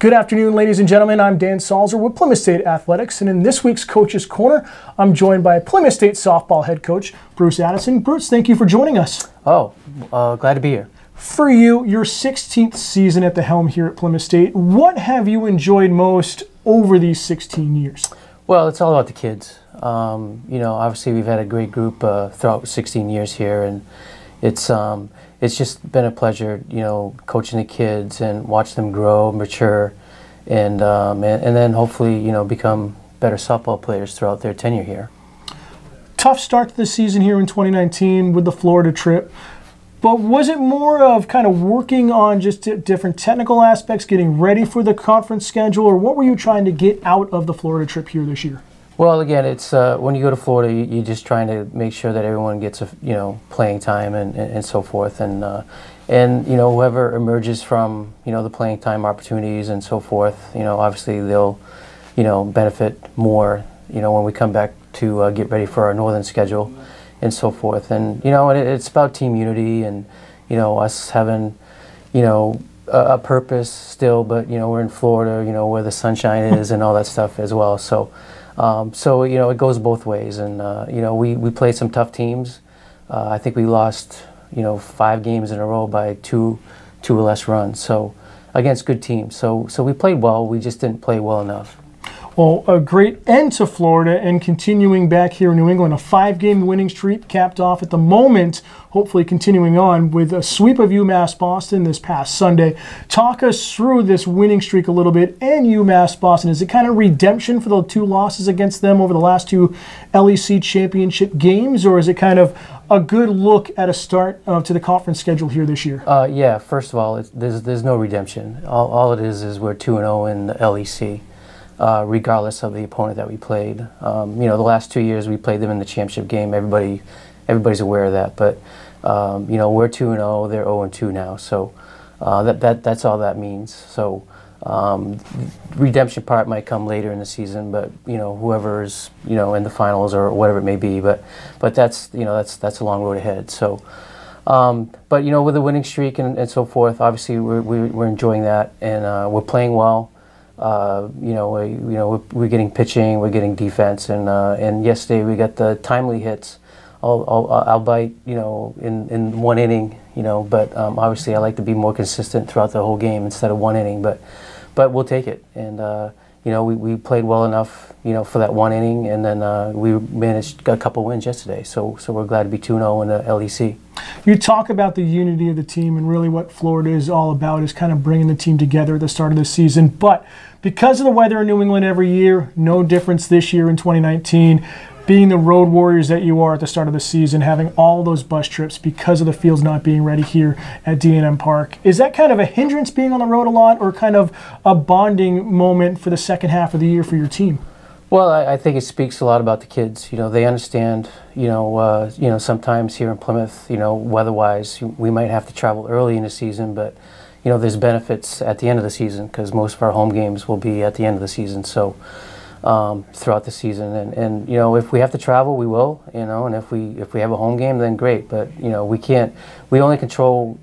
Good afternoon, ladies and gentlemen. I'm Dan Salzer with Plymouth State Athletics, and in this week's Coach's Corner, I'm joined by Plymouth State softball head coach Bruce Addision. Bruce, thank you for joining us. Glad to be here. For you, your 16th season at the helm here at Plymouth State, what have you enjoyed most over these 16 years? Well, it's all about the kids. Obviously we've had a great group throughout 16 years here, and it's just been a pleasure, coaching the kids and watch them grow, mature, and then hopefully, become better softball players throughout their tenure here. Tough start to the season here in 2019 with the Florida trip, but was it more of kind of working on just different technical aspects, getting ready for the conference schedule, or what were you trying to get out of the Florida trip here this year? Well, again, it's when you go to Florida, you're just trying to make sure that everyone gets playing time and so forth, and whoever emerges from the playing time opportunities and so forth, obviously they'll benefit more when we come back to get ready for our northern schedule and so forth, and it's about team unity and us having a purpose still, but we're in Florida, where the sunshine is and all that stuff as well. So it goes both ways, and we played some tough teams. I think we lost 5 games in a row by two or less runs. So against good teams. So we played well. We just didn't play well enough. Well, a great end to Florida and continuing back here in New England. A 5-game winning streak capped off at the moment, hopefully continuing on with a sweep of UMass Boston this past Sunday. Talk us through this winning streak a little bit and UMass Boston. Is it kind of redemption for the 2 losses against them over the last 2 LEC championship games, or is it kind of a good look at a start to the conference schedule here this year? Yeah, first of all, there's no redemption. All it is we're 2-0 in the LEC. Regardless of the opponent that we played. The last 2 years we played them in the championship game. Everybody's aware of that. But we're 2-0. They're 0-2 now. So that's all that means. So redemption part might come later in the season. But whoever's in the finals or whatever it may be. But that's that's a long road ahead. So. But with the winning streak and so forth, obviously we're enjoying that, and we're playing well. We're getting pitching, we're getting defense, and yesterday we got the timely hits, albeit in 1 inning, but obviously I like to be more consistent throughout the whole game instead of 1 inning, but we'll take it, and we played well enough for that 1 inning, and then we managed a couple wins yesterday, so we're glad to be 2-0 in the LEC. You talk about the unity of the team, and really what Florida is all about is kind of bringing the team together at the start of the season. But because of the weather in New England every year, no difference this year in 2019, being the road warriors that you are at the start of the season, having all those bus trips because of the fields not being ready here at D&M Park. Is that kind of a hindrance being on the road a lot, or kind of a bonding moment for the second half of the year for your team? Well, I think it speaks a lot about the kids. They understand, sometimes here in Plymouth, weather-wise, we might have to travel early in the season, but, there's benefits at the end of the season because most of our home games will be at the end of the season, so throughout the season. And if we have to travel, we will, and if we have a home game, then great, but, we only control,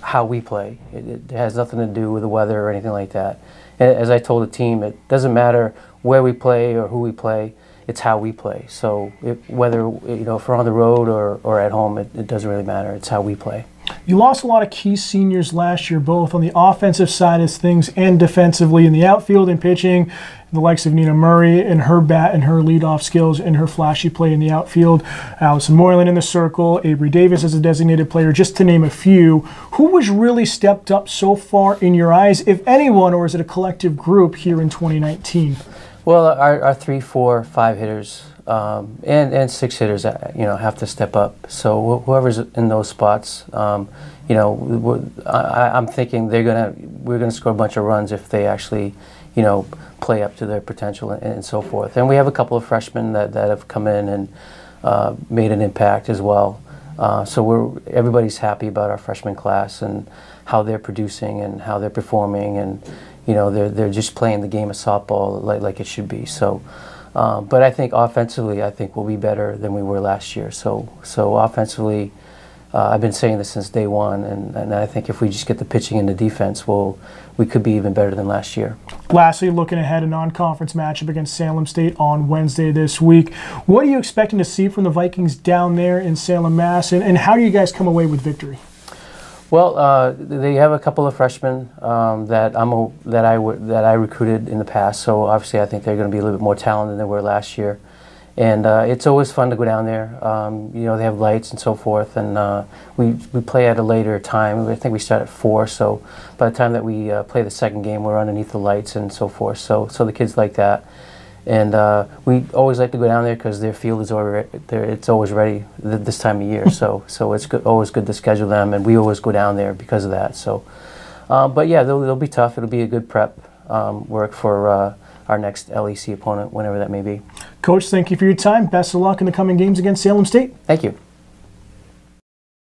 how we play. It has nothing to do with the weather or anything like that. As I told the team, it doesn't matter where we play or who we play, it's how we play. So whether if we're on the road or at home, it doesn't really matter. It's how we play. You lost a lot of key seniors last year, both on the offensive side of things and defensively, in the outfield and pitching. The likes of Nina Murray and her bat and her leadoff skills and her flashy play in the outfield. Allison Moylan in the circle, Avery Davis as a designated player, just to name a few. Who has really stepped up so far in your eyes, if anyone, or is it a collective group here in 2019? Well, our 3, 4, 5 hitters and 6 hitters, have to step up. So whoever's in those spots, I'm thinking we're gonna score a bunch of runs if they actually, play up to their potential and so forth. And we have a couple of freshmen that have come in and made an impact as well. So everybody's happy about our freshman class and how they're producing and how they're performing, and they're just playing the game of softball like it should be. So, but I think offensively, we'll be better than we were last year. So offensively, I've been saying this since day one, and I think if we just get the pitching and the defense, we could be even better than last year. Lastly, looking ahead, a non-conference matchup against Salem State on Wednesday this week. What are you expecting to see from the Vikings down there in Salem, Mass, and how do you guys come away with victory? Well, they have a couple of freshmen that I recruited in the past, so obviously I think they're going to be a little bit more talented than they were last year. And it's always fun to go down there. You know, they have lights and so forth, and we play at a later time. I think we start at 4, so by the time that we play the second game, we're underneath the lights and so forth. So the kids like that, and we always like to go down there because their field is it's always ready this time of year. so it's always good to schedule them, and we always go down there because of that. So, but yeah, they'll be tough. It'll be a good prep work for our next LEC opponent, whenever that may be. Coach, thank you for your time. Best of luck in the coming games against Salem State. Thank you.